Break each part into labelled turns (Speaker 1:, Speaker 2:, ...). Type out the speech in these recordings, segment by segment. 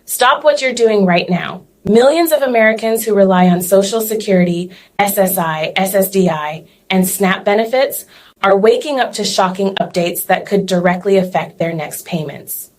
Speaker 1: Stop what you're doing right now. Millions of Americans who rely on Social Security, SSI, SSDI, and SNAP benefits are waking up to shocking updates that could directly affect their next payments.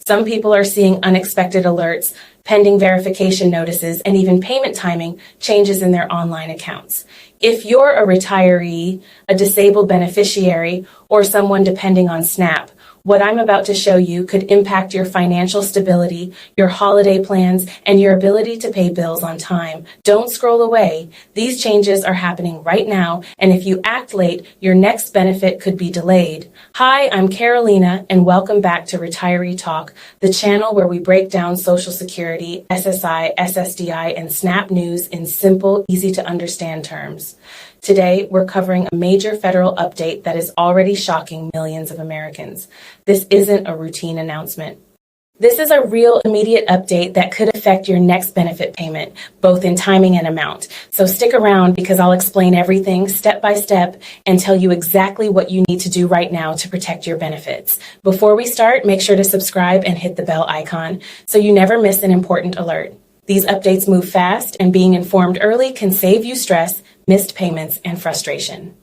Speaker 1: Some people are seeing unexpected alerts, pending verification notices, and even payment timing changes in their online accounts. If you're a retiree, a disabled beneficiary, or someone depending on SNAP, what I'm about to show you could impact your financial stability, your holiday plans, and your ability to pay bills on time. Don't scroll away. These changes are happening right now, and if you act late, your next benefit could be delayed. Hi, I'm Carolina, and welcome back to Retiree Talk, the channel where we break down Social Security, SSI, SSDI, and SNAP news in simple, easy-to-understand terms. Today, we're covering a major federal update that is already shocking millions of Americans. This isn't a routine announcement. This is a real immediate update that could affect your next benefit payment, both in timing and amount. So stick around because I'll explain everything step by step and tell you exactly what you need to do right now to protect your benefits. Before we start, make sure to subscribe and hit the bell icon so you never miss an important alert. These updates move fast, and being informed early can save you stress, missed payments, and frustration.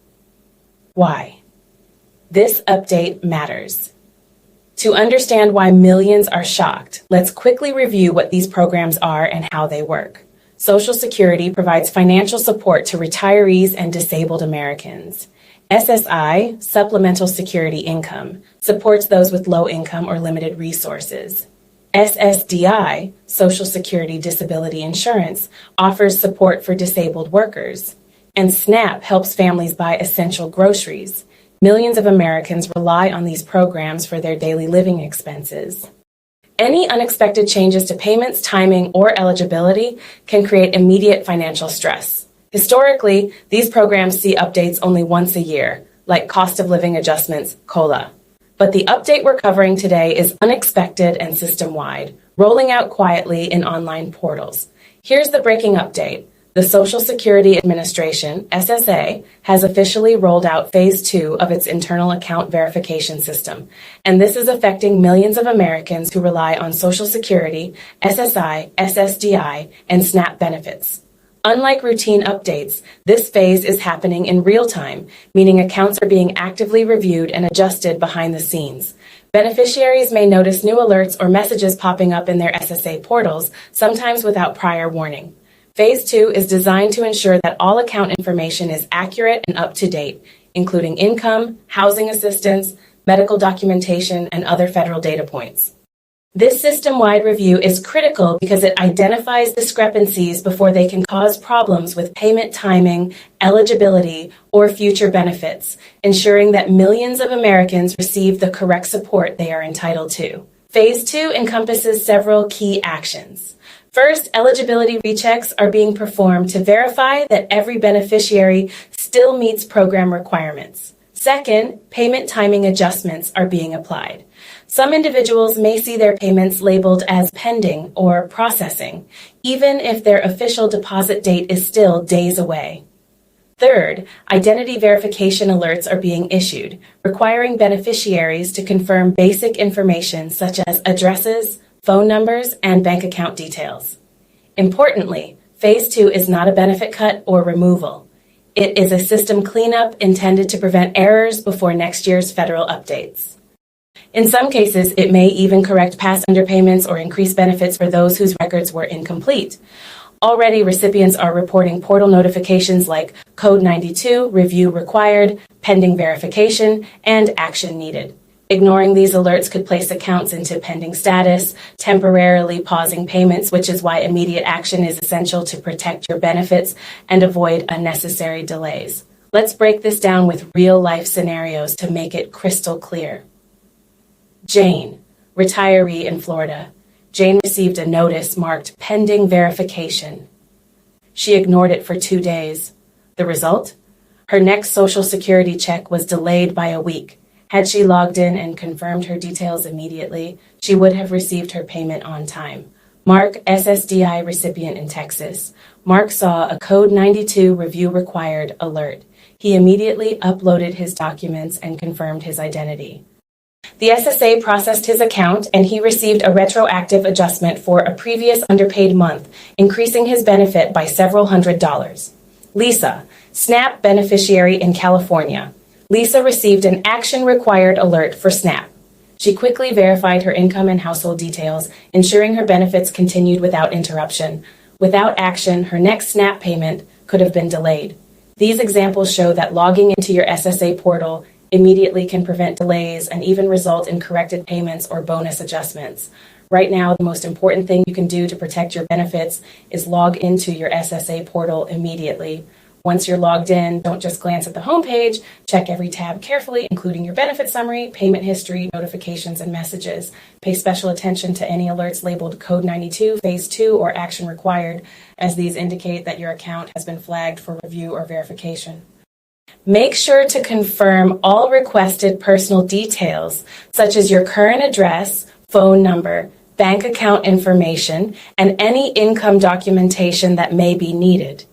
Speaker 1: Why? This update matters. To understand why millions are shocked, let's quickly review what these programs are and how they work. Social Security provides financial support to retirees and disabled Americans. SSI, Supplemental Security Income, supports those with low income or limited resources. SSDI, Social Security Disability Insurance, offers support for disabled workers. And SNAP helps families buy essential groceries. Millions of Americans rely on these programs for their daily living expenses. Any unexpected changes to payments, timing, or eligibility can create immediate financial stress. Historically, these programs see updates only once a year, like cost of living adjustments, COLA. But the update we're covering today is unexpected and system-wide, rolling out quietly in online portals. Here's the breaking update. The Social Security Administration, SSA, has officially rolled out Phase 2 of its internal account verification system, and this is affecting millions of Americans who rely on Social Security, SSI, SSDI, and SNAP benefits. Unlike routine updates, this phase is happening in real time, meaning accounts are being actively reviewed and adjusted behind the scenes. Beneficiaries may notice new alerts or messages popping up in their SSA portals, sometimes without prior warning. Phase 2 is designed to ensure that all account information is accurate and up to date, including income, housing assistance, medical documentation, and other federal data points. This system-wide review is critical because it identifies discrepancies before they can cause problems with payment timing, eligibility, or future benefits, ensuring that millions of Americans receive the correct support they are entitled to. Phase 2 encompasses several key actions. First, eligibility rechecks are being performed to verify that every beneficiary still meets program requirements. Second, payment timing adjustments are being applied. Some individuals may see their payments labeled as pending or processing, even if their official deposit date is still days away. Third, identity verification alerts are being issued, requiring beneficiaries to confirm basic information such as addresses, phone numbers, and bank account details. Importantly, Phase 2 is not a benefit cut or removal. It is a system cleanup intended to prevent errors before next year's federal updates. In some cases, it may even correct past underpayments or increase benefits for those whose records were incomplete. Already, recipients are reporting portal notifications like Code 92, review required, pending verification, and action needed. Ignoring these alerts could place accounts into pending status, temporarily pausing payments, which is why immediate action is essential to protect your benefits and avoid unnecessary delays. Let's break this down with real-life scenarios to make it crystal clear. Jane, retiree in Florida. Jane received a notice marked pending verification. She ignored it for 2 days. The result? Her next Social Security check was delayed by a week. Had she logged in and confirmed her details immediately, she would have received her payment on time. Mark, SSDI recipient in Texas. Mark saw a Code 92 review required alert. He immediately uploaded his documents and confirmed his identity. The SSA processed his account and he received a retroactive adjustment for a previous underpaid month, increasing his benefit by several $100s. Lisa, SNAP beneficiary in California. Lisa received an action-required alert for SNAP. She quickly verified her income and household details, ensuring her benefits continued without interruption. Without action, her next SNAP payment could have been delayed. These examples show that logging into your SSA portal immediately can prevent delays and even result in corrected payments or bonus adjustments. Right now, the most important thing you can do to protect your benefits is log into your SSA portal immediately. Once you're logged in, don't just glance at the homepage, check every tab carefully, including your benefit summary, payment history, notifications, and messages. Pay special attention to any alerts labeled Code 92, Phase 2, or Action Required, as these indicate that your account has been flagged for review or verification. Make sure to confirm all requested personal details, such as your current address, phone number, bank account information, and any income documentation that may be needed.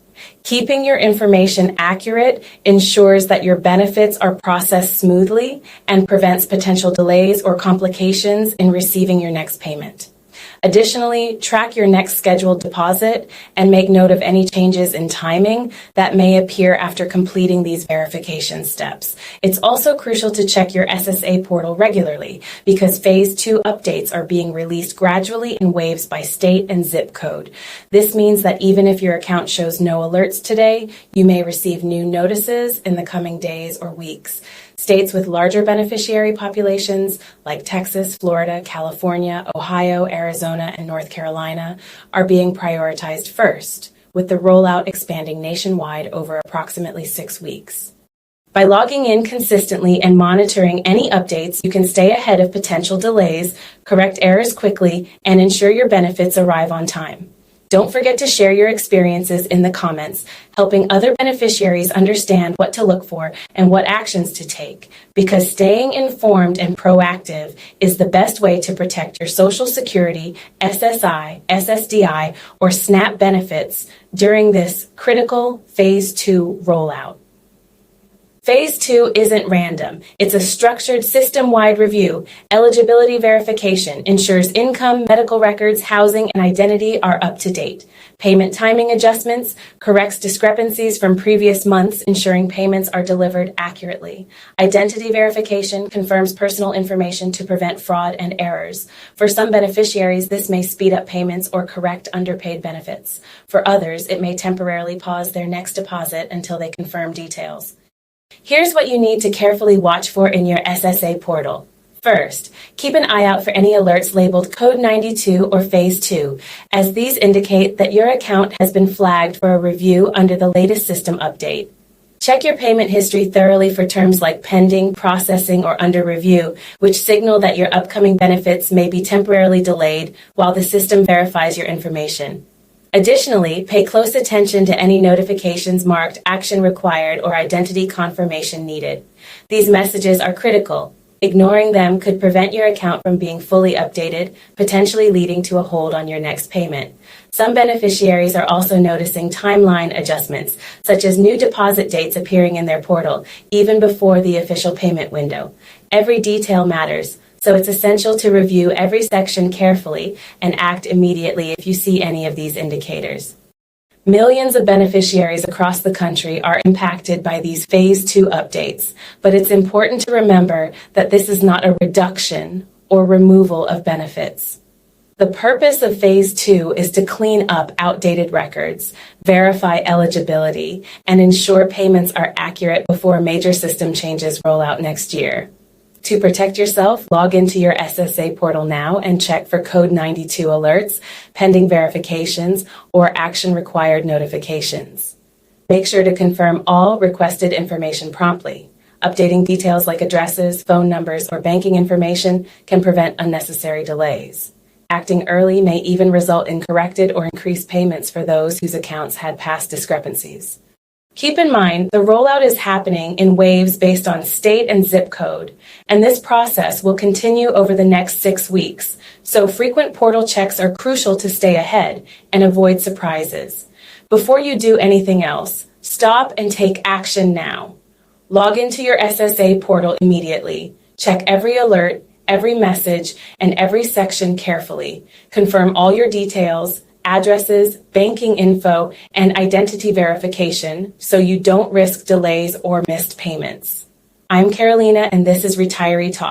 Speaker 1: Keeping your information accurate ensures that your benefits are processed smoothly and prevents potential delays or complications in receiving your next payment. Additionally, track your next scheduled deposit and make note of any changes in timing that may appear after completing these verification steps. It's also crucial to check your SSA portal regularly because Phase 2 updates are being released gradually in waves by state and zip code. This means that even if your account shows no alerts today, you may receive new notices in the coming days or weeks. States with larger beneficiary populations like Texas, Florida, California, Ohio, Arizona, and North Carolina are being prioritized first, with the rollout expanding nationwide over approximately 6 weeks. By logging in consistently and monitoring any updates, you can stay ahead of potential delays, correct errors quickly, and ensure your benefits arrive on time. Don't forget to share your experiences in the comments, helping other beneficiaries understand what to look for and what actions to take, because staying informed and proactive is the best way to protect your Social Security, SSI, SSDI, or SNAP benefits during this critical Phase 2 rollout. Phase 2 isn't random. It's a structured system-wide review. Eligibility verification ensures income, medical records, housing, and identity are up to date. Payment timing adjustments corrects discrepancies from previous months, ensuring payments are delivered accurately. Identity verification confirms personal information to prevent fraud and errors. For some beneficiaries, this may speed up payments or correct underpaid benefits. For others, it may temporarily pause their next deposit until they confirm details. Here's what you need to carefully watch for in your SSA portal. First, keep an eye out for any alerts labeled Code 92 or Phase 2, as these indicate that your account has been flagged for a review under the latest system update. Check your payment history thoroughly for terms like pending, processing, or under review, which signal that your upcoming benefits may be temporarily delayed while the system verifies your information. Additionally, pay close attention to any notifications marked Action Required or Identity Confirmation Needed. These messages are critical. Ignoring them could prevent your account from being fully updated, potentially leading to a hold on your next payment. Some beneficiaries are also noticing timeline adjustments, such as new deposit dates appearing in their portal, even before the official payment window. Every detail matters, so it's essential to review every section carefully and act immediately if you see any of these indicators. Millions of beneficiaries across the country are impacted by these Phase 2 updates, but it's important to remember that this is not a reduction or removal of benefits. The purpose of Phase 2 is to clean up outdated records, verify eligibility, and ensure payments are accurate before major system changes roll out next year. To protect yourself, log into your SSA portal now and check for Code 92 alerts, pending verifications, or action required notifications. Make sure to confirm all requested information promptly. Updating details like addresses, phone numbers, or banking information can prevent unnecessary delays. Acting early may even result in corrected or increased payments for those whose accounts had past discrepancies. Keep in mind, the rollout is happening in waves based on state and zip code, and this process will continue over the next 6 weeks, so frequent portal checks are crucial to stay ahead and avoid surprises. Before you do anything else, stop and take action now. Log into your SSA portal immediately, check every alert, every message and every section carefully. Confirm all your details, addresses, banking info, and identity verification so you don't risk delays or missed payments. I'm Carolina, and this is Retiree Talk.